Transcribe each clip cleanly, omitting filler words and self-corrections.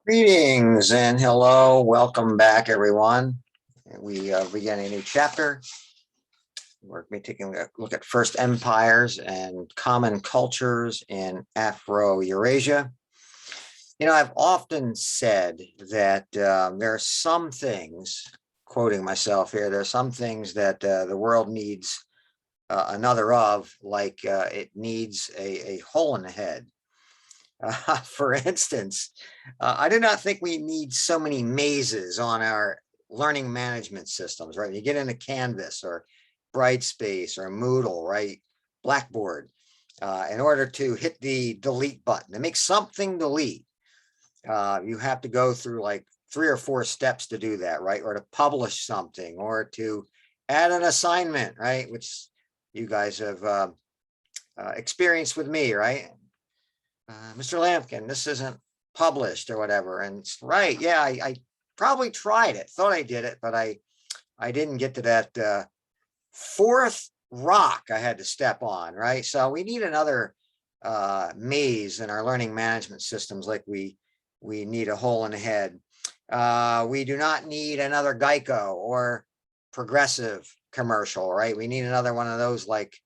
Greetings and hello. Welcome back, everyone. We begin a new chapter. We're going to be taking a look at first empires and common cultures in Afro-Eurasia. You know, I've often said that there are some things, quoting myself here, there are some things that the world needs another of, like it needs a hole in the head. For instance, I do not think we need so many mazes on our learning management systems, right? When you get into Canvas or Brightspace or Moodle, right? Blackboard, in order to hit the delete button, to make something delete, you have to go through like 3 or 4 steps to do that, right? Or to publish something or to add an assignment, right? Which you guys have experienced with me, right? Mr. Lampkin, this isn't published or whatever. And it's right. Yeah, I probably tried it, thought I did it, but I didn't get to that 4th rock I had to step on, right? So we need another maze in our learning management systems, like we need a hole in the head. We do not need another Geico or Progressive commercial, right? We need another one of those, like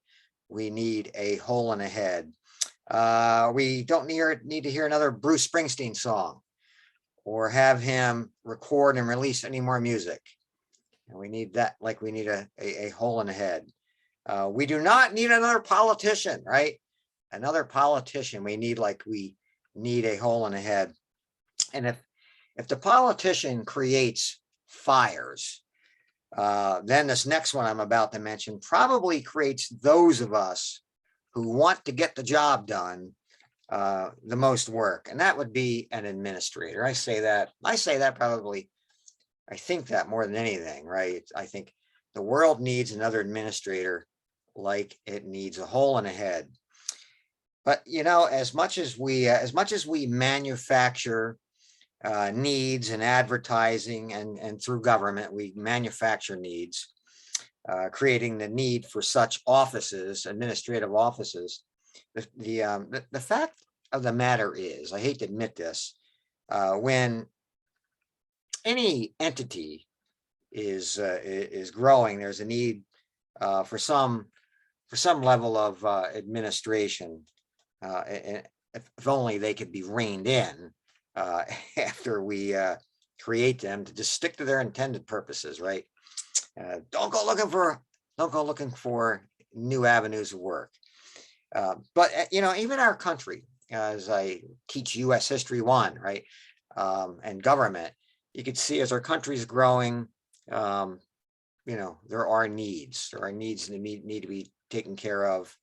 we need a hole in the head. We don't need to hear another Bruce Springsteen song or have him record and release any more music. And we need that, like we need a hole in the head. We do not need another politician, right? Another politician. We need a hole in the head. And if the politician creates fires, then this next one I'm about to mention probably creates those of us who want to get the job done the most work, and that would be an administrator. I say that probably, I think that more than anything, right? I think the world needs another administrator like it needs a hole in the head. But you know, as much as we manufacture needs and advertising and through government, we manufacture needs, creating the need for such offices, administrative offices. The fact of the matter is, I hate to admit this, when any entity is growing, there's a need for some level of administration. If only they could be reined in after we create them, to just stick to their intended purposes, right? Don't go looking for new avenues of work. But you know, even our country, as I teach U.S. History 1, right, and government, you could see as our country is growing, you know, there are needs. There are needs that need to be taken care of,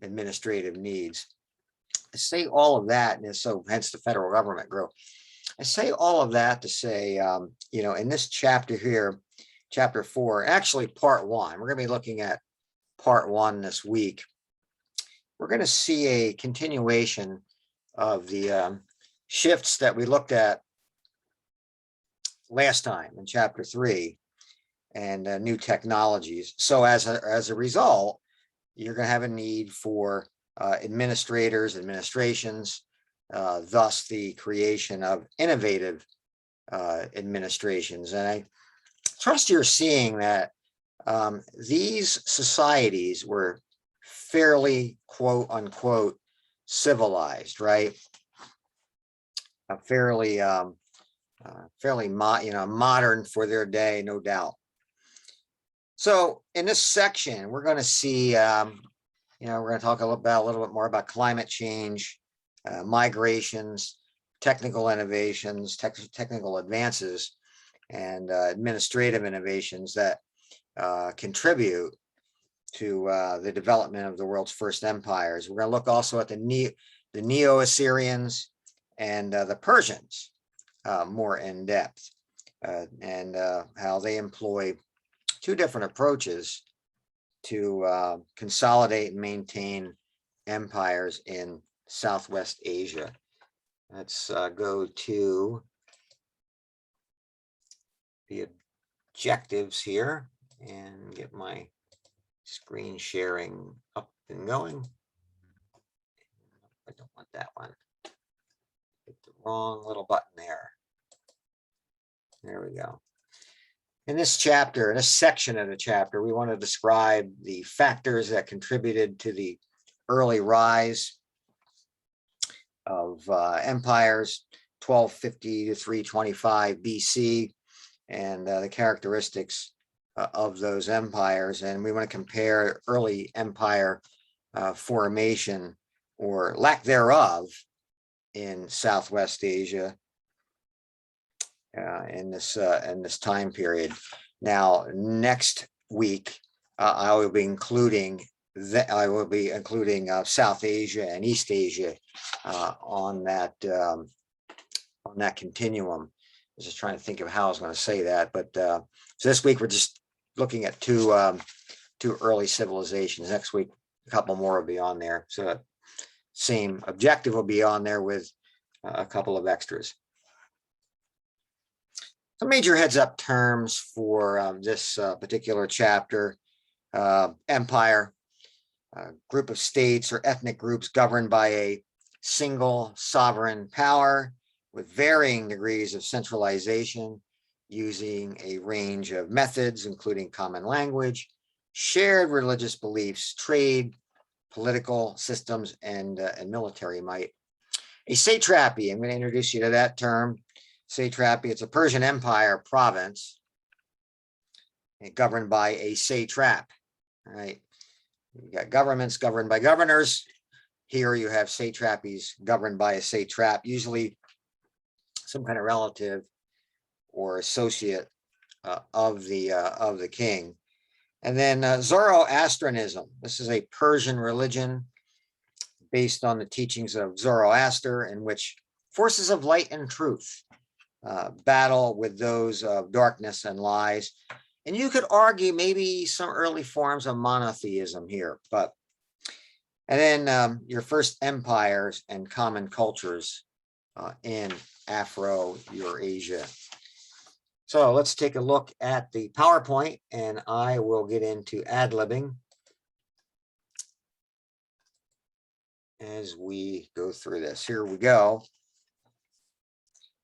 administrative needs. I say all of that, and so hence the federal government growth. I say all of that to say, you know, in this chapter here, chapter 4, actually part 1, we're going to be looking at part 1 this week. We're going to see a continuation of the shifts that we looked at last time in chapter 3, and new technologies. So as a result, you're going to have a need for administrators, administrations, thus the creation of innovative administrations. And I trust you're seeing that these societies were fairly, quote unquote, civilized, right? Fairly modern for their day, no doubt. So in this section, we're going to see, you know, we're going to talk a little bit more about climate change, migrations, technical innovations, technical advances, and administrative innovations that contribute to the development of the world's first empires. We're going to look also at the Neo-Assyrians and the Persians more in depth, and how they employ 2 different approaches to consolidate and maintain empires in Southwest Asia. Let's go to the objectives here and get my screen sharing up and going. I don't want that one. Hit the wrong little button we go. In this chapter, in a section of the chapter, we want to describe the factors that contributed to the early rise of empires, 1250 to 325 BC, and the characteristics of those empires. And we want to compare early empire formation or lack thereof in Southwest Asia in this time period. Now, next week, I will be including South Asia and East Asia on that continuum. I was just trying to think of how I was going to say that, but so this week we're just looking at two early civilizations. Next week, a couple more will be on there. So same objective will be on there with a couple of extras. Some major heads-up terms for this particular chapter. Empire, group of states or ethnic groups governed by a single sovereign power with varying degrees of centralization, using a range of methods, including common language, shared religious beliefs, trade, political systems, and military might. A satrapy, I'm going to introduce you to that term. Satrapy, it's a Persian Empire province governed by a satrap. All right, you got governments governed by governors. Here you have satrapies governed by a satrap, usually some kind of relative or associate of the king. And then Zoroastrianism. This is a Persian religion based on the teachings of Zoroaster, in which forces of light and truth battle with those of darkness and lies. And you could argue maybe some early forms of monotheism here, and then your first empires and common cultures in Afro-Eurasia. So let's take a look at the PowerPoint, and I will get into ad-libbing as we go through this. Here we go.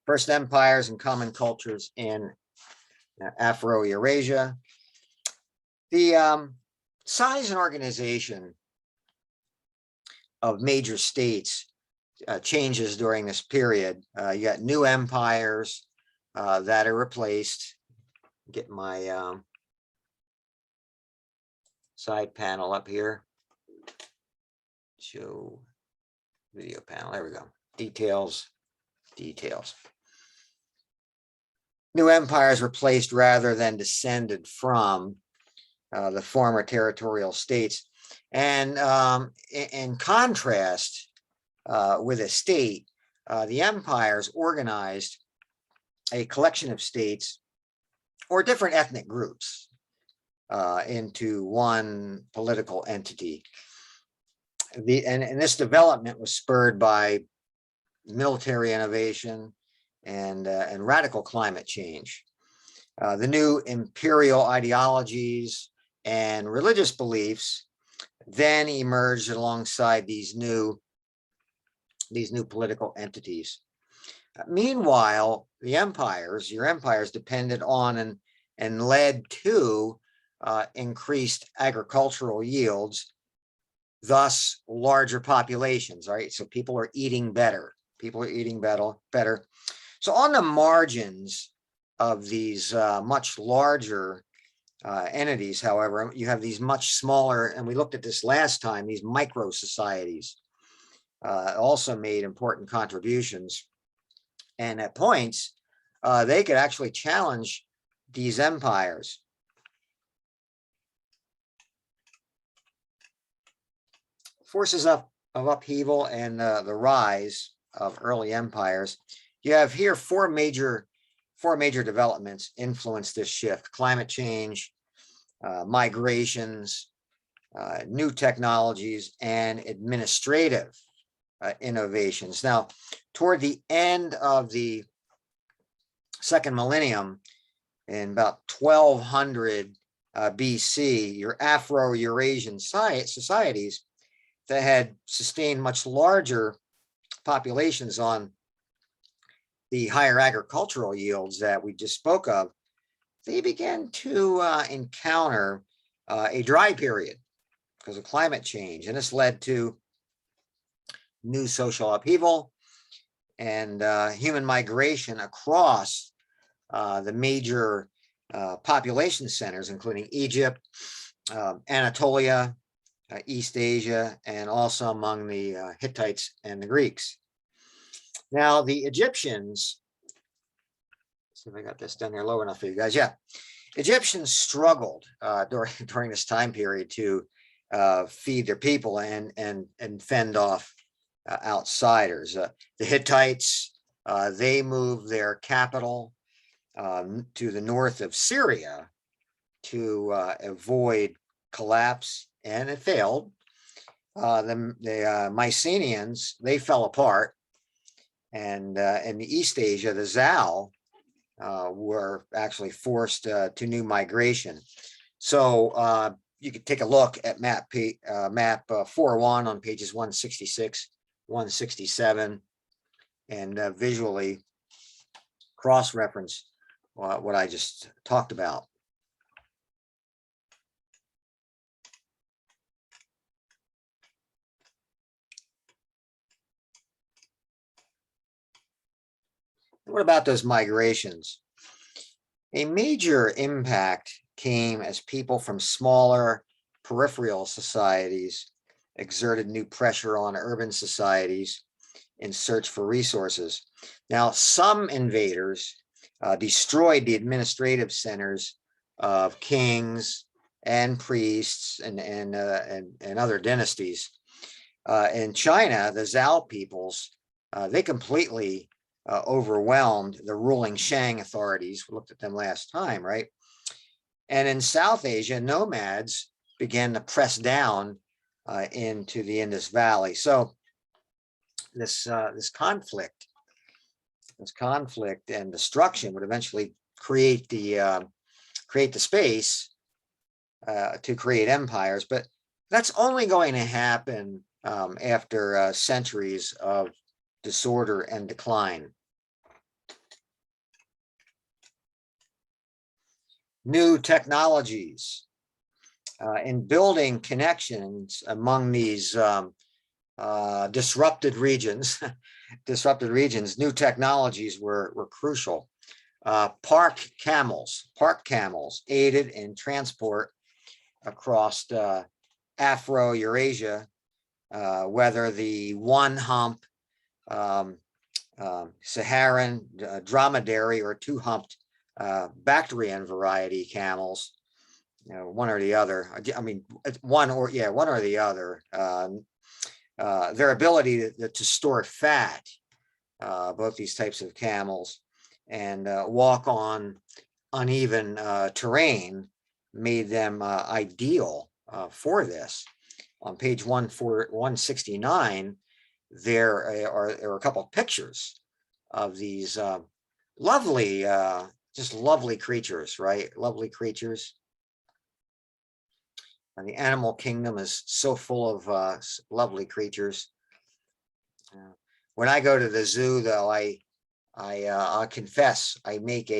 First empires and common cultures in Afro-Eurasia. The size and organization of major states changes during this period. You got new empires that are replaced. Get my side panel up here. Show video panel. There we go. Details. New empires replaced rather than descended from the former territorial states. And in contrast with a state, the empires organized a collection of states or different ethnic groups into one political entity. And this development was spurred by military innovation and radical climate change. The new imperial ideologies and religious beliefs then emerged alongside these new political entities. Meanwhile, your empires depended on and led to increased agricultural yields, thus larger populations, right? So people are eating better. Better. So on the margins of these much larger entities, however, you have these much smaller, and we looked at this last time, these micro societies also made important contributions. And at points, they could actually challenge these empires. Forces of upheaval and the rise of early empires. You have here four major developments influence this shift: climate change, migrations, new technologies, and administrative innovations. Now, toward the end of the second millennium, in about 1200 BC, your Afro-Eurasian societies that had sustained much larger populations on the higher agricultural yields that we just spoke of, they began to encounter a dry period because of climate change. And this led to new social upheaval and human migration across the major population centers, including Egypt, Anatolia, East Asia, and also among the Hittites and the Greeks. Now, the Egyptians, let's see if I got this down here low enough for you guys. Yeah, Egyptians struggled during this time period to feed their people and fend off outsiders. The Hittites, they moved their capital to the north of Syria to avoid collapse, and it failed. The Mycenaeans, they fell apart, and in the East Asia, the Zhao were actually forced to new migration. So you could take a look at map 4.1 on pages 166, 167, and visually cross-reference what I just talked about. What about those migrations? A major impact came as people from smaller peripheral societies exerted new pressure on urban societies in search for resources. Now, some invaders destroyed the administrative centers of kings and priests and other dynasties. In China, the Zhao peoples, they completely overwhelmed the ruling Shang authorities. We looked at them last time, right? And in South Asia, nomads began to press down into the Indus Valley. So this conflict and destruction would eventually create the space to create empires, but that's only going to happen after centuries of disorder and decline. New technologies in building connections among these disrupted regions, new technologies were crucial. Park camels aided in transport across Afro-Eurasia, whether the one-hump Saharan dromedary or two-humped Bactrian variety camels, one or the other. I mean, one or the other. Their ability to store fat, both these types of camels, and walk on uneven terrain made them ideal for this. On page 169, there are a couple of pictures of these lovely, just lovely creatures, right? Lovely creatures. And the animal kingdom is so full of lovely creatures. When I go to the zoo, though, I'll confess, I make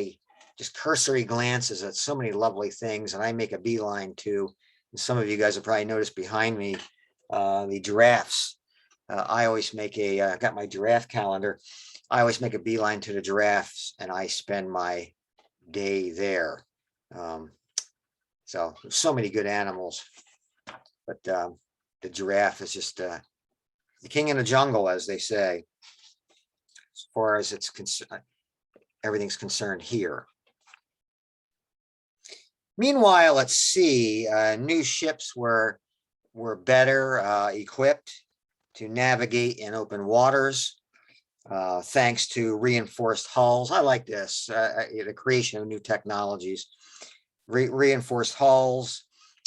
just cursory glances at so many lovely things, and I make a beeline to, and some of you guys have probably noticed behind me, the giraffes. I always make got my giraffe calendar. I always make a beeline to the giraffes, and I spend my day there. So many good animals, but the giraffe is just the king in the jungle, as they say, as far as everything's concerned here. Meanwhile, let's see, new ships were better equipped to navigate in open waters, thanks to reinforced hulls. I like this, the creation of new technologies. Reinforced hulls,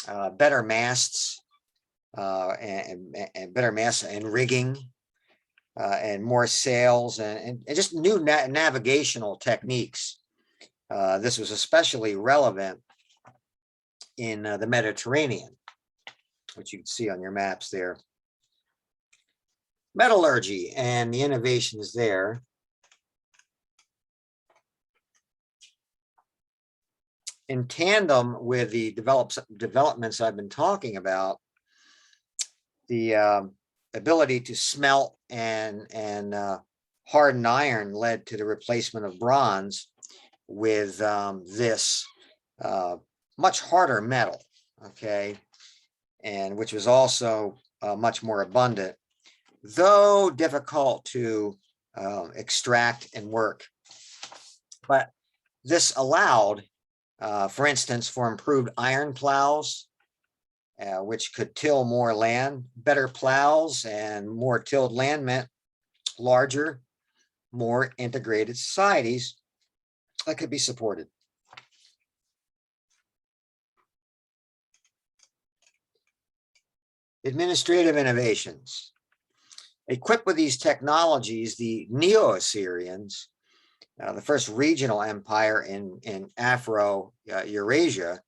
better masts, and better masts and rigging, and more sails, and just new navigational techniques. This was especially relevant in the Mediterranean, which you can see on your maps there. Metallurgy and the innovations there. in tandem with the developments I've been talking about, the ability to smelt and harden iron led to the replacement of bronze with this much harder metal, okay, and which was also much more abundant, though difficult to extract and work. But this allowed, for instance, for improved iron plows, which could till more land. Better plows and more tilled land meant larger, more integrated societies that could be supported. Administrative innovations. Equipped with these technologies, the Neo-Assyrians, the first regional empire in Afro-Eurasia,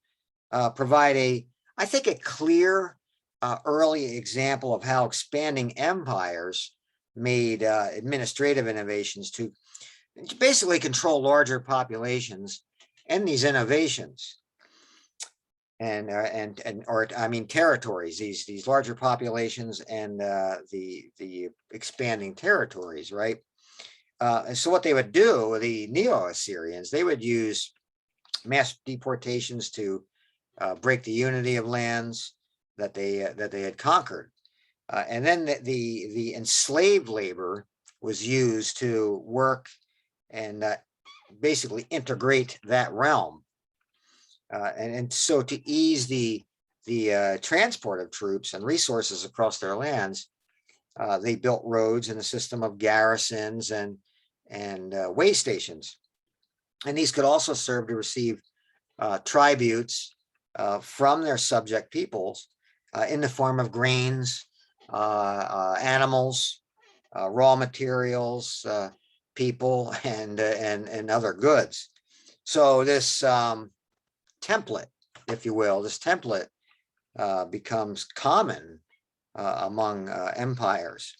provide I think, a clear early example of how expanding empires made administrative innovations to basically control larger populations and these innovations. Territories, these larger populations and the expanding territories, right? And so what they would do, the Neo-Assyrians, they would use mass deportations to break the unity of lands that they had conquered, and then the enslaved labor was used to work and basically integrate that realm. And so to ease the transport of troops and resources across their lands, they built roads and a system of garrisons and way stations. And these could also serve to receive tributes from their subject peoples in the form of grains, animals, raw materials, people, and other goods. So this template, if you will, becomes common among empires.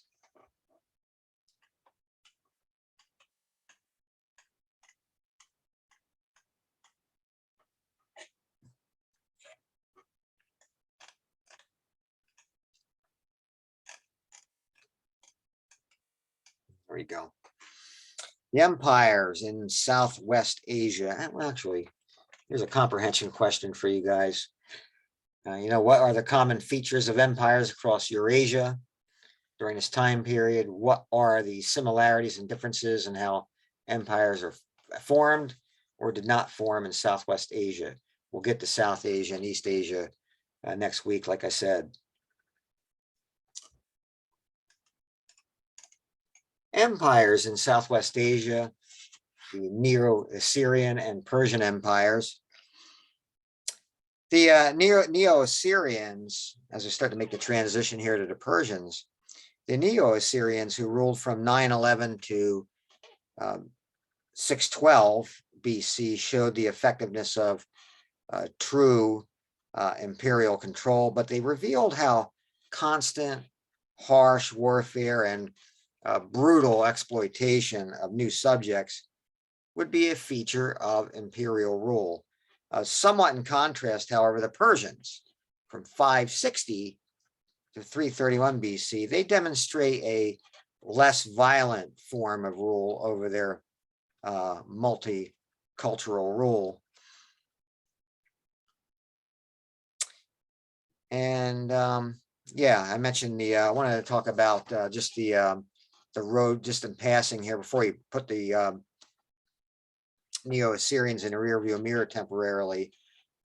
There you go. The empires in Southwest Asia. Well, actually, here's a comprehension question for you guys. What are the common features of empires across Eurasia during this time period? What are the similarities and differences in how empires are formed or did not form in Southwest Asia? We'll get to South Asia and East Asia next week, like I said. Empires in Southwest Asia, the Neo-Assyrian and Persian empires. The Neo-Assyrians, as we start to make the transition here to the Persians, the Neo-Assyrians who ruled from 911 to 612 BC showed the effectiveness of true imperial control, but they revealed how constant, harsh warfare and brutal exploitation of new subjects would be a feature of imperial rule. Somewhat in contrast, however, the Persians from 560 to 331 BC, they demonstrate a less violent form of rule over their multicultural rule. And yeah, I mentioned I wanted to talk about just the road, just in passing here before you put the Neo-Assyrians in a rear view mirror temporarily.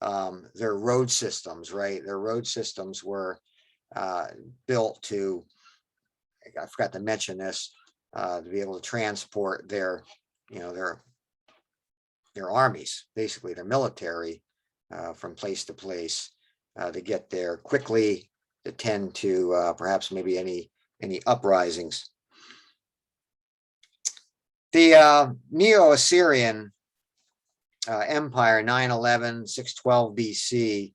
Their road systems, right? Their road systems were built to, I forgot to mention this, to be able to transport their armies, basically their military, from place to place to get there quickly, to tend to perhaps maybe any uprisings. The Neo-Assyrian Empire, 911, 612 BC,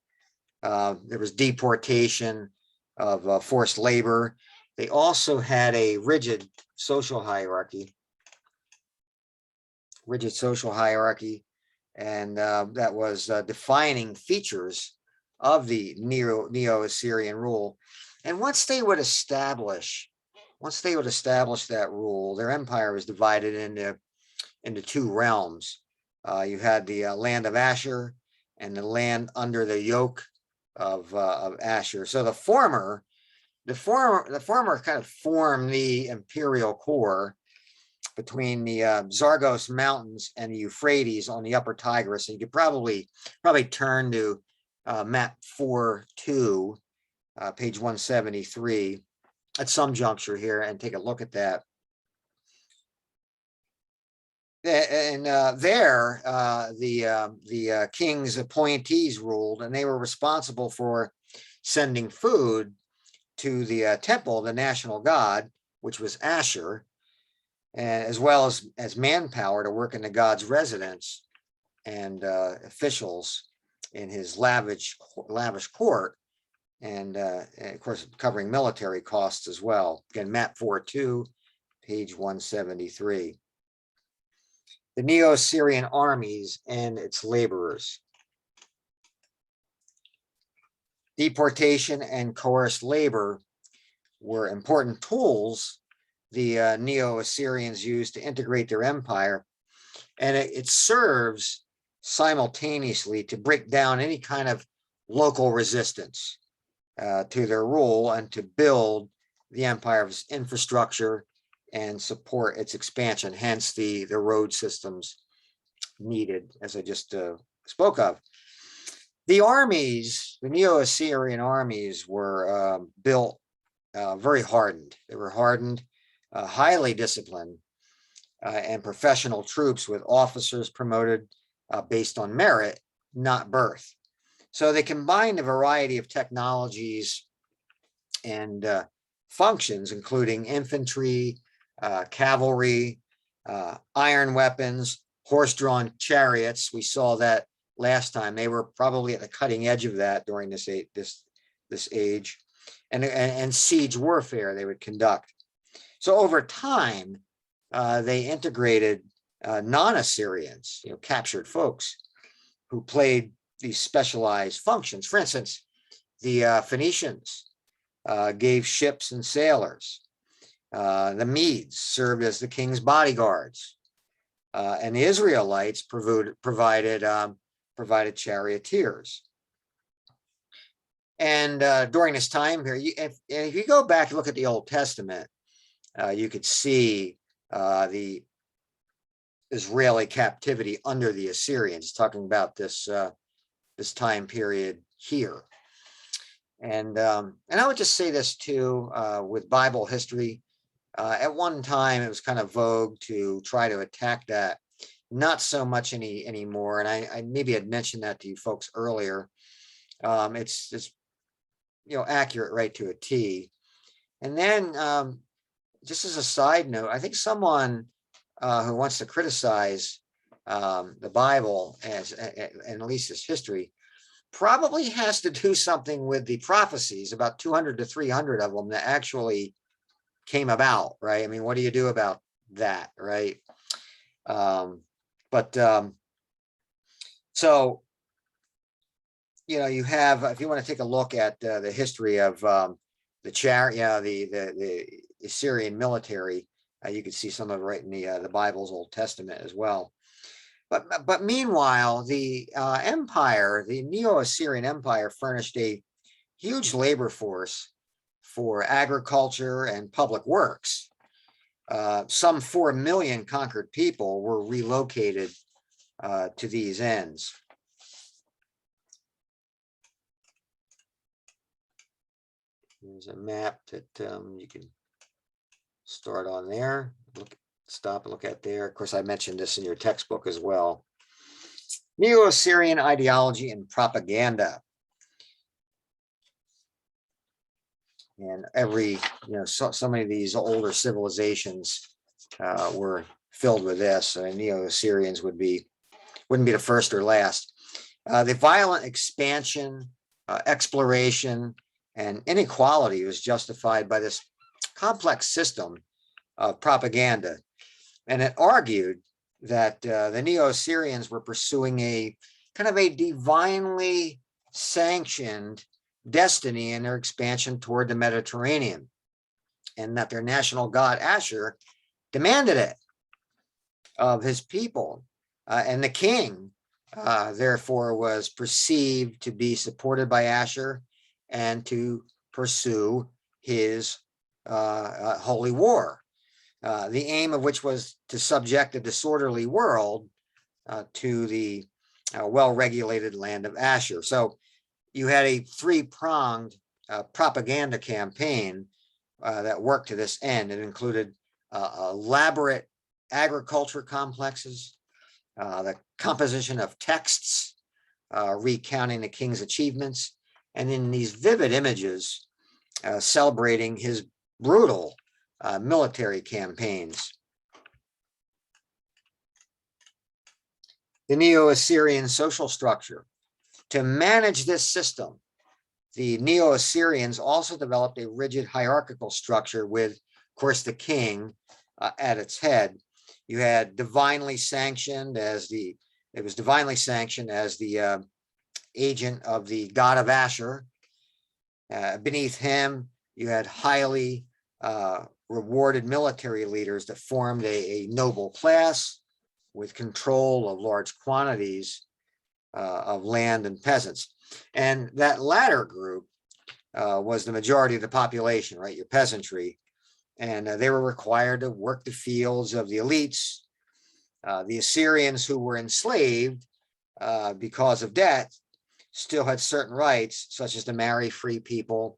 there was deportation of forced labor. They also had a rigid social hierarchy. and that was defining features of the Neo-Assyrian rule. And once they would establish that rule, their empire was divided into two realms. You had the land of Asher and the land under the yoke of Asher. So the former kind of formed the imperial core between the Zagros Mountains and the Euphrates on the upper Tigris. And you could probably turn to map 4.2, page 173 at some juncture here and take a look at that. And there, the king's appointees ruled, and they were responsible for sending food to the temple, the national god, which was Asher, and as well as manpower to work in the god's residence and officials in his lavish court, and of course covering military costs as well. Again, map 4.2, page 173. The Neo-Assyrian armies and its laborers. Deportation and coerced labor were important tools the Neo-Assyrians used to integrate their empire, and it serves simultaneously to break down any kind of local resistance to their rule and to build the empire's infrastructure and support its expansion, hence the road systems needed, as I just spoke of. The armies, the Neo-Assyrian armies, were built very hardened. They were hardened, highly disciplined, and professional troops with officers promoted based on merit, not birth. So they combined a variety of technologies and functions, including infantry, cavalry, iron weapons, horse-drawn chariots. We saw that last time. They were probably at the cutting edge of that during this age, and siege warfare they would conduct. So over time, they integrated non-Assyrians, captured folks who played these specialized functions. For instance, the Phoenicians gave ships and sailors. The Medes served as the king's bodyguards, and the Israelites provided charioteers. And during this time period, if you go back and look at the Old Testament, you could see the Israeli captivity under the Assyrians, talking about this time period here. And I would just say this too, with Bible history. At one time, it was kind of vogue to try to attack that. Not so much anymore. And I maybe had mentioned that to you folks earlier. It's accurate right to a T. And then just as a side note, I think someone who wants to criticize the Bible and at least its history probably has to do something with the prophecies, about 200 to 300 of them that actually came about, right? I mean, what do you do about that, right? So, you have, if you want to take a look at the history of the Assyrian military, you can see some of it right in the Bible's Old Testament as well. But meanwhile, the empire, the Neo-Assyrian Empire, furnished a huge labor force for agriculture and public works. Some 4 million conquered people were relocated to these ends. There's a map that you can start on there. Stop and look at there. Of course, I mentioned this in your textbook as well. Neo-Assyrian ideology and propaganda. And so many of these older civilizations were filled with this. Neo-Assyrians wouldn't be the first or last. The violent expansion, exploration, and inequality was justified by this complex system of propaganda. And it argued that the Neo-Assyrians were pursuing a kind of a divinely sanctioned destiny in their expansion toward the Mediterranean, and that their national god Asher demanded it of his people. And the king, therefore, was perceived to be supported by Asher and to pursue his holy war, the aim of which was to subject a disorderly world to the well-regulated land of Asher. So you had a three-pronged propaganda campaign that worked to this end. It included elaborate agriculture complexes, the composition of texts recounting the king's achievements, and in these vivid images celebrating his brutal military campaigns. The Neo-Assyrian social structure. To manage this system, the Neo-Assyrians also developed a rigid hierarchical structure with, of course, the king at its head. You had divinely sanctioned as the agent of the god of Asher. Beneath him, you had highly rewarded military leaders that formed a noble class with control of large quantities of land and peasants. And that latter group was the majority of the population, right? Your peasantry. And they were required to work the fields of the elites. The Assyrians who were enslaved because of debt still had certain rights, such as to marry free people,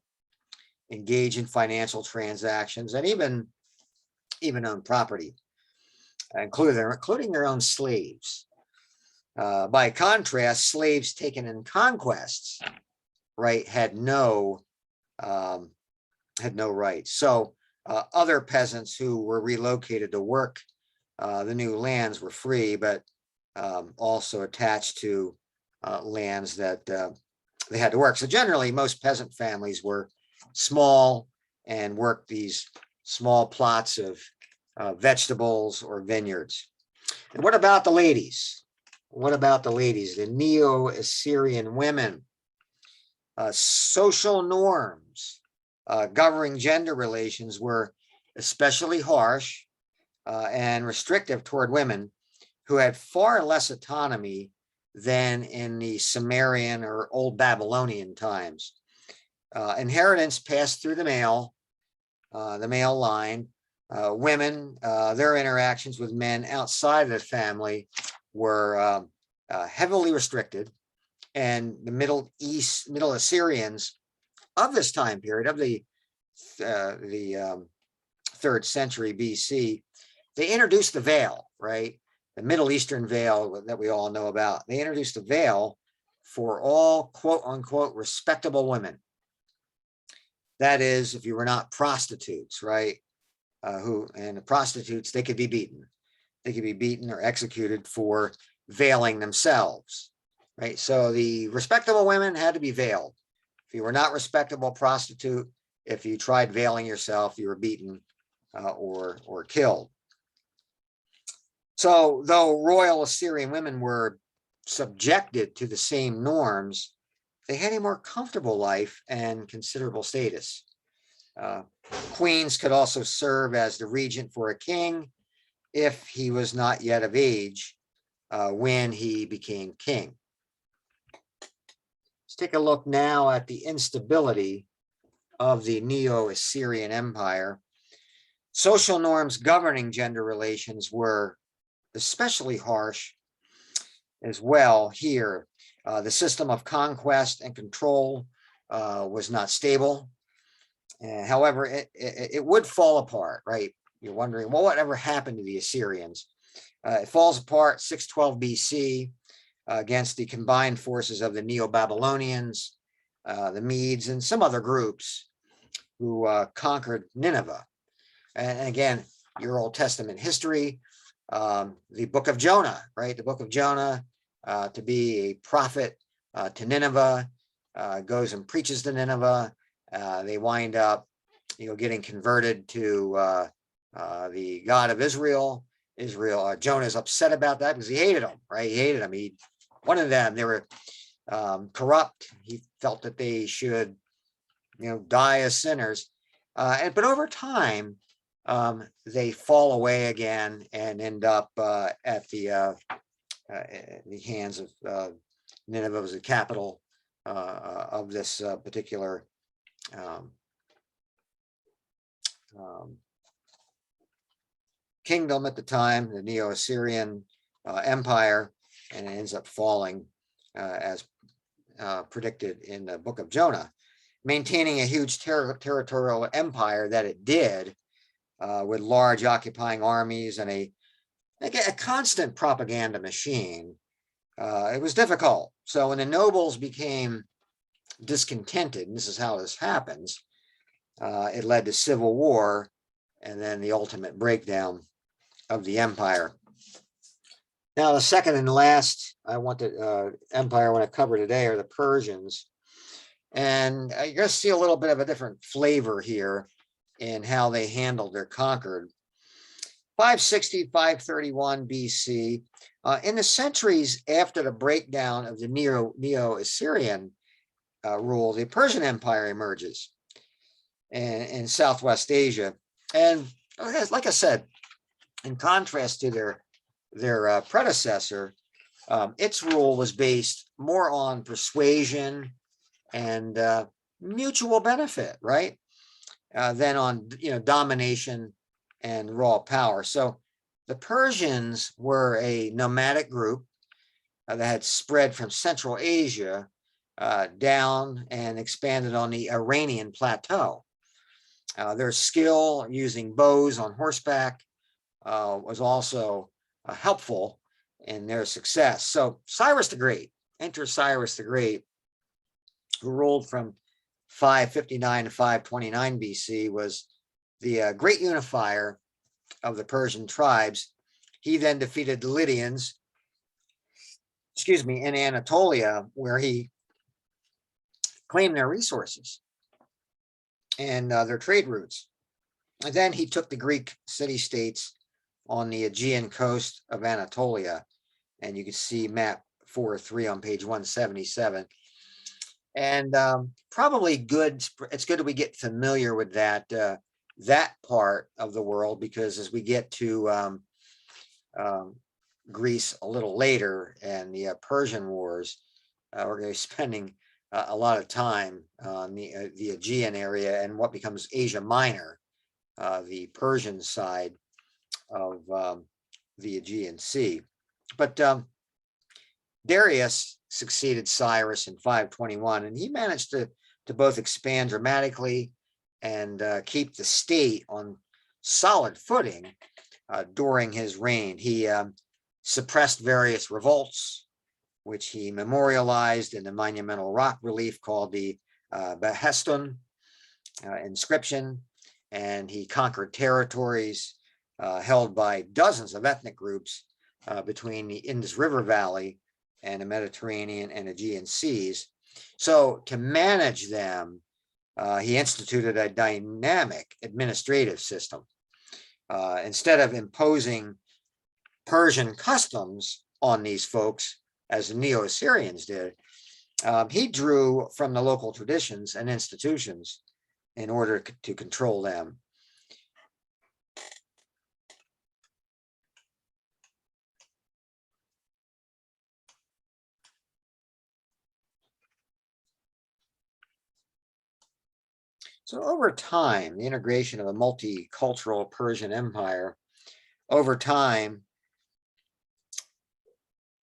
engage in financial transactions, and even own property, including their own slaves. By contrast, slaves taken in conquests, right, had no rights. So other peasants who were relocated to work the new lands were free, but also attached to lands that they had to work. So generally, most peasant families were small and worked these small plots of vegetables or vineyards. And what about the ladies? What about the ladies, the Neo-Assyrian women? Social norms governing gender relations were especially harsh and restrictive toward women who had far less autonomy than in the Sumerian or Old Babylonian times. Inheritance passed through the male line. Women, their interactions with men outside of the family were heavily restricted, and the Middle Assyrians of this time period, of the 3rd century BC, they introduced the veil, right? The Middle Eastern veil that we all know about. They introduced a veil for all quote unquote respectable women. That is, if you were not prostitutes, right? And the prostitutes, they could be beaten. They could be beaten or executed for veiling themselves, right? So the respectable women had to be veiled. If you were not respectable prostitute, if you tried veiling yourself, you were beaten or killed. So though royal Assyrian women were subjected to the same norms, they had a more comfortable life and considerable status. Queens could also serve as the regent for a king if he was not yet of age when he became king. Let's take a look now at the instability of the Neo-Assyrian Empire. Social norms governing gender relations were especially harsh as well here. The system of conquest and control was not stable. However, it would fall apart, right? You're wondering, well, whatever happened to the Assyrians? It falls apart 612 BC against the combined forces of the Neo-Babylonians, the Medes, and some other groups who conquered Nineveh. And again, your Old Testament history, the book of Jonah, right? The book of Jonah, to be a prophet to Nineveh, goes and preaches to Nineveh. They wind up, getting converted to the God of Israel, Israel. Jonah's upset about that because he hated them, right? He hated them. He wanted them. They were corrupt. He felt that they should, die as sinners. But over time, they fall away again and end up at the hands of Nineveh, was the capital of this particular kingdom at the time, the Neo-Assyrian Empire, and it ends up falling as predicted in the book of Jonah, maintaining a huge territorial empire that it did with large occupying armies and a constant propaganda machine. It was difficult. So when the nobles became discontented, and this is how this happens, it led to civil war and then the ultimate breakdown of the empire. Now, the second and last empire I want to cover today are the Persians. And you're going to see a little bit of a different flavor here in how they handled their conquered. 560, 531 BC. In the centuries after the breakdown of the Neo-Assyrian rule, the Persian Empire emerges in Southwest Asia. And like I said, in contrast to their predecessor, its rule was based more on persuasion and mutual benefit, right? Than on domination and raw power. So the Persians were a nomadic group that had spread from Central Asia down and expanded on the Iranian plateau. Their skill using bows on horseback was also helpful in their success. So Cyrus the Great, enter Cyrus the Great, who ruled from 559 to 529 BC, was the great unifier of the Persian tribes. He then defeated the Lydians, in Anatolia, where he claimed their resources and their trade routes. And then he took the Greek city-states on the Aegean coast of Anatolia. And you can see map 4-3 on page 177. And probably good, it's good that we get familiar with that part of the world, because as we get to Greece a little later and the Persian Wars, we're going to be spending a lot of time on the Aegean area and what becomes Asia Minor, the Persian side of the Aegean Sea. But Darius succeeded Cyrus in 521, and he managed to both expand dramatically and keep the state on solid footing during his reign. He suppressed various revolts, which he memorialized in the monumental rock relief called the Behestun inscription, and he conquered territories held by dozens of ethnic groups between the Indus River Valley and the Mediterranean and Aegean seas. So to manage them, he instituted a dynamic administrative system. Instead of imposing Persian customs on these folks, as the Neo-Assyrians did, he drew from the local traditions and institutions in order to control them. So over time, the integration of a multicultural Persian empire, over time,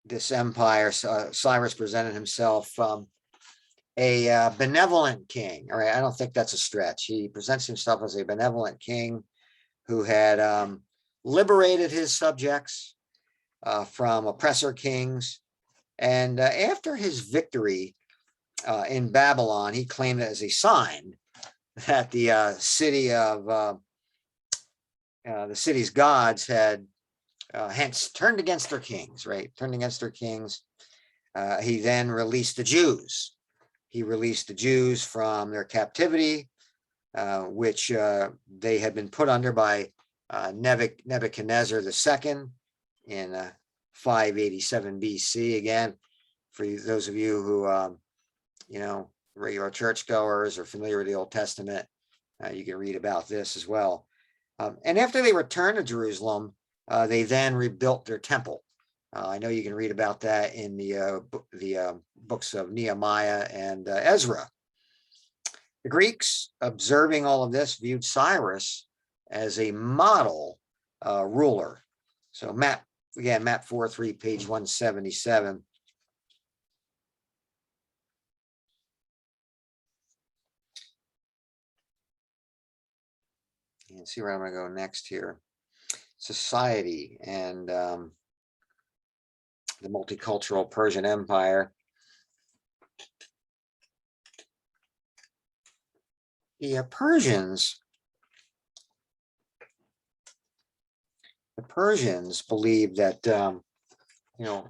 this empire, Cyrus presented himself a benevolent king. All right, I don't think that's a stretch. He presents himself as a benevolent king who had liberated his subjects from oppressor kings. And after his victory in Babylon, he claimed it as a sign that the city's gods had hence turned against their kings, right? Turned against their kings. He then released the Jews. He released the Jews from their captivity, which they had been put under by Nebuchadnezzar II in 587 BC. Again, for those of you who, regular churchgoers or familiar with the Old Testament, you can read about this as well. And after they returned to Jerusalem, they then rebuilt their temple. I know you can read about that in the books of Nehemiah and Ezra. The Greeks, observing all of this, viewed Cyrus as a model ruler. So map 4.3, page 177. And see where I'm going to go next here. Society and the multicultural Persian Empire. The Persians believed that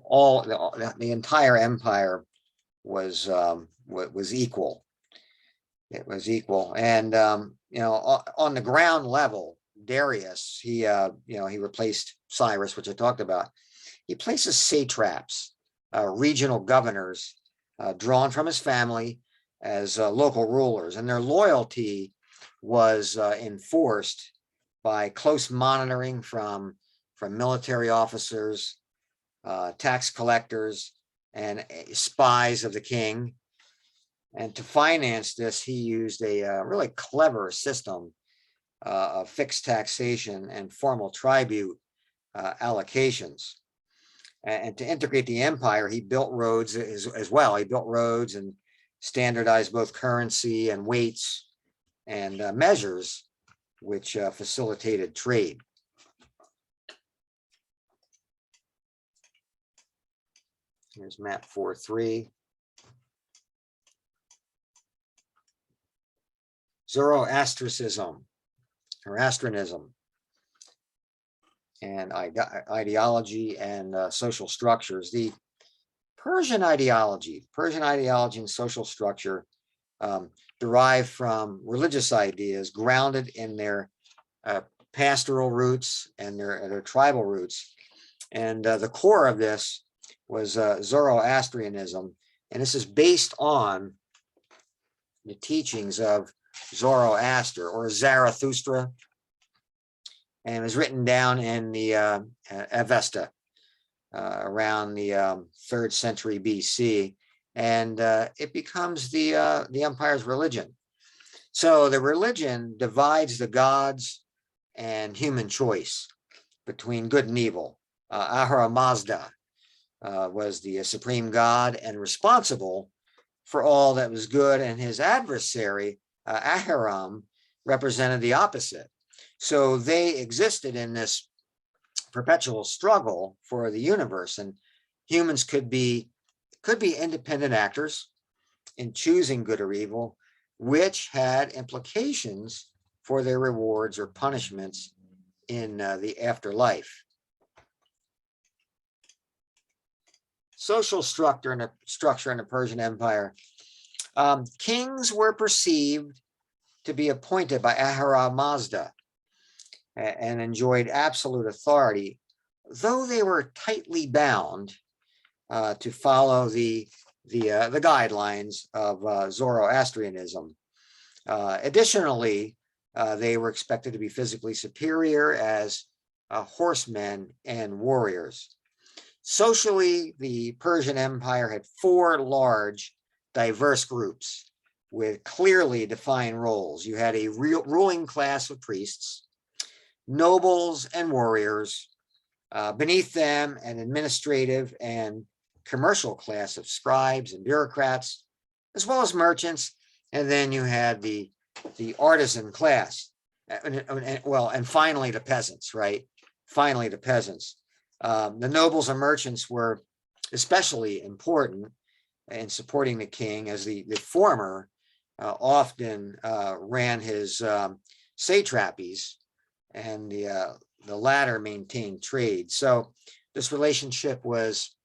all the entire empire was equal. It was equal, and on the ground level, Darius he replaced Cyrus, which I talked about. He places satraps, regional governors, drawn from his family as local rulers, and their loyalty was enforced by close monitoring from military officers, tax collectors, and spies of the king. And to finance this, he used a really clever system of fixed taxation and formal tribute allocations. And to integrate the empire, he built roads as well. He built roads and standardized both currency and weights and measures, which facilitated trade. Here's map 4.3. Zoroastrianism, and ideology and social structures. The Persian ideology and social structure derived from religious ideas grounded in their pastoral roots and their tribal roots. And the core of this was Zoroastrianism, and this is based on the teachings of Zoroaster or Zarathustra, and it was written down in the Avesta around the 3rd century BC, and it becomes the empire's religion. So the religion divides the gods and human choice between good and evil. Ahura Mazda was the supreme god and responsible for all that was good, and his adversary, Ahiram, represented the opposite. So they existed in this perpetual struggle for the universe, and humans could be independent actors in choosing good or evil, which had implications for their rewards or punishments in the afterlife. Social structure in the Persian Empire. Kings were perceived to be appointed by Ahura Mazda and enjoyed absolute authority, though they were tightly bound to follow the guidelines of Zoroastrianism. Additionally, they were expected to be physically superior as horsemen and warriors. Socially, the Persian Empire had 4 large, diverse groups with clearly defined roles. You had a ruling class of priests, nobles and warriors, beneath them an administrative and commercial class of scribes and bureaucrats, as well as merchants, and then you had the artisan class, and finally the peasants, right? Finally the peasants. The nobles and merchants were especially important in supporting the king, as the former often ran his satrapies, and the latter maintained trade. So this relationship was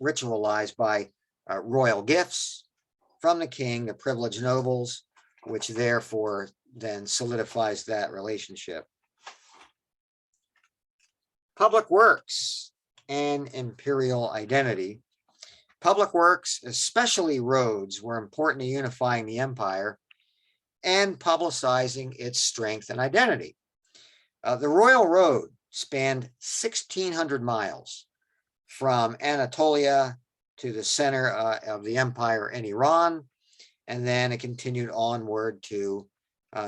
ritualized by royal gifts from the king, the privileged nobles, which therefore then solidifies that relationship. Public works and imperial identity. Public works, especially roads, were important to unifying the empire and publicizing its strength and identity. The Royal Road spanned 1,600 miles from Anatolia to the center of the empire in Iran, and then it continued onward to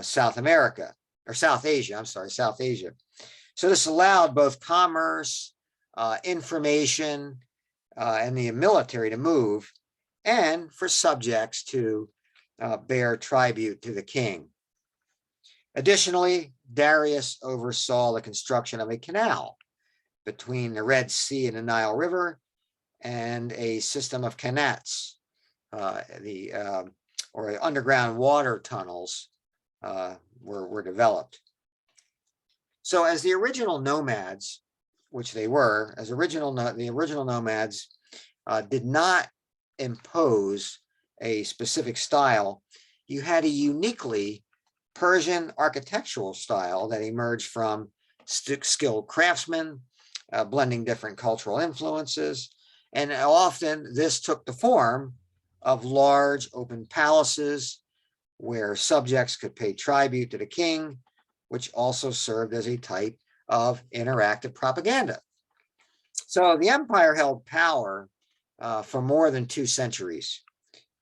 South America, or South Asia, I'm sorry, South Asia. So this allowed both commerce, information, and the military to move, and for subjects to bear tribute to the king. Additionally, Darius oversaw the construction of a canal between the Red Sea and the Nile River, and a system of qanats, or underground water tunnels were developed. So as the original nomads, which they were, the original nomads did not impose a specific style, you had a uniquely Persian architectural style that emerged from skilled craftsmen, blending different cultural influences. And often this took the form of large open palaces where subjects could pay tribute to the king, which also served as a type of interactive propaganda. So the empire held power for more than 2 centuries,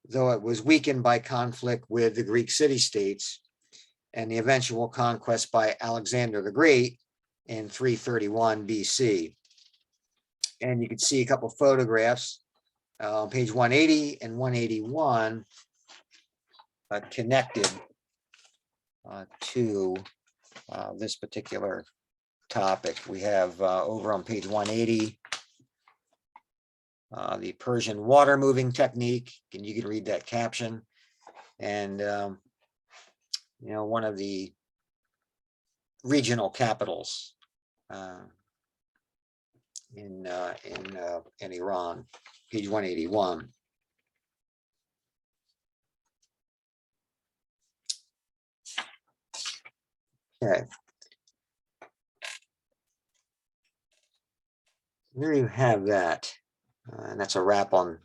though it was weakened by conflict with the Greek city-states and the eventual conquest by Alexander the Great in 331 BC. And you can see a couple of photographs on page 180 and 181 connected to this particular topic. We have over on page 180 the Persian water moving technique, and you can read that caption. And one of the regional capitals in Iran, page 181. Okay. There you have that. And that's a wrap on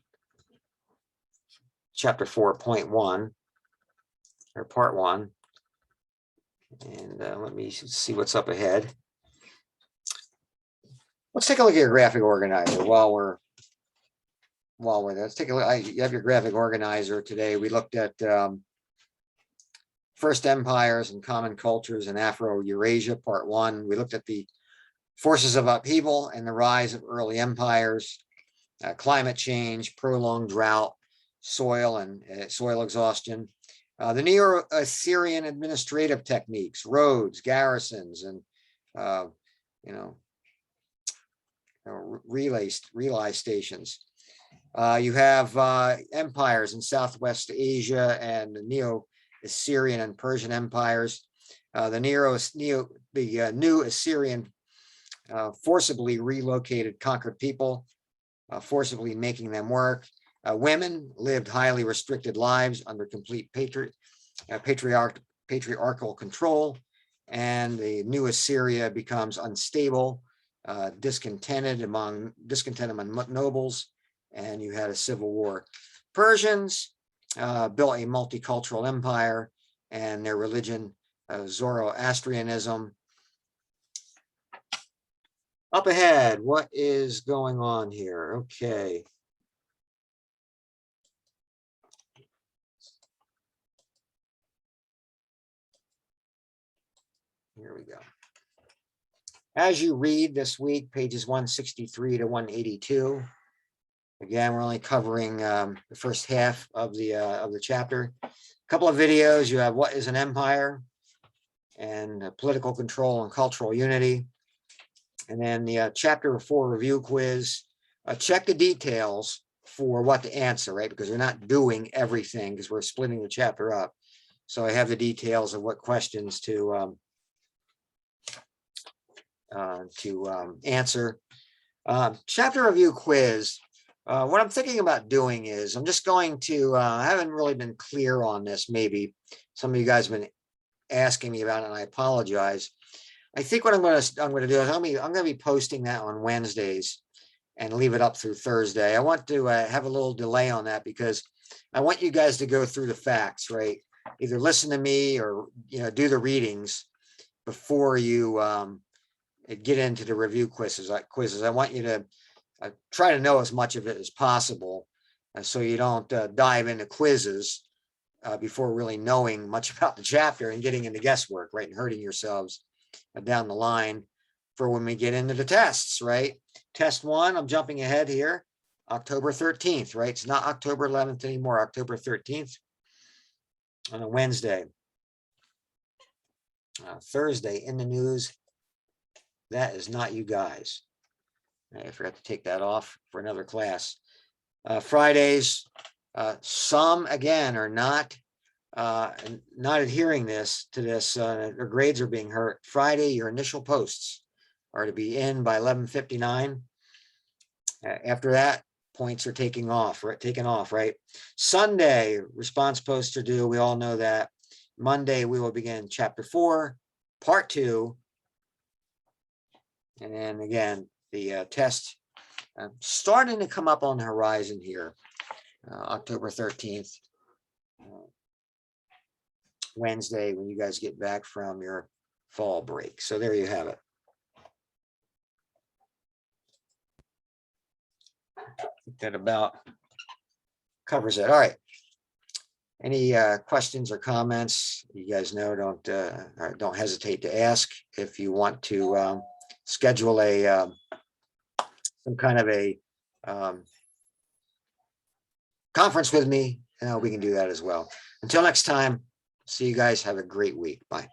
chapter 4.1, or part 1. And let me see what's up ahead. Let's take a look at your graphic organizer while we're there. Let's take a look. You have your graphic organizer today. We looked at First Empires and Common Cultures in Afro-Eurasia, part 1. We looked at the forces of upheaval and the rise of early empires, climate change, prolonged drought, soil exhaustion, the Neo-Assyrian administrative techniques, roads, garrisons, and relay stations. You have empires in Southwest Asia and the Neo-Assyrian and Persian empires. The new Assyrian forcibly relocated conquered people, forcibly making them work. Women lived highly restricted lives under complete patriarchal control, and the new Assyria becomes unstable, discontented among nobles, and you had a civil war. Persians built a multicultural empire, and their religion, Zoroastrianism. Up ahead, what is going on here? Okay. Here we go. As you read this week, pages 163 to 182. Again, we're only covering the first half of the chapter. A couple of videos. You have what is an empire, and political control and cultural unity. And then the chapter 4 review quiz. Check the details for what to answer, right? Because we're not doing everything because we're splitting the chapter up. So I have the details of what questions to answer. Chapter review quiz. What I'm thinking about doing is I'm just going to, I haven't really been clear on this. Maybe some of you guys have been asking me about it, and I apologize. I think what I'm going to do is I'm going to be posting that on Wednesdays and leave it up through Thursday. I want to have a little delay on that because I want you guys to go through the facts, right? Either listen to me or do the readings before you get into the review quizzes. I want you to try to know as much of it as possible, so you don't dive into quizzes before really knowing much about the chapter and getting into guesswork, right, and hurting yourselves down the line for when we get into the tests, right? Test 1, I'm jumping ahead here, October 13th, right? It's not October 11th anymore, October 13th on a Wednesday. Thursday in the news, that is not you guys. I forgot to take that off for another class. Fridays, some again are not adhering to this. Their grades are being hurt. Friday, your initial posts are to be in by 11:59. After that, points are taken off, right? Sunday, response posts are due. We all know that. Monday, we will begin chapter 4, part 2. And then again, the test starting to come up on the horizon here, October 13th, Wednesday, when you guys get back from your fall break. So there you have it. I think that about covers it. All right. Any questions or comments? You guys know, don't hesitate to ask. If you want to schedule some kind of a conference with me, we can do that as well. Until next time, see you guys. Have a great week. Bye.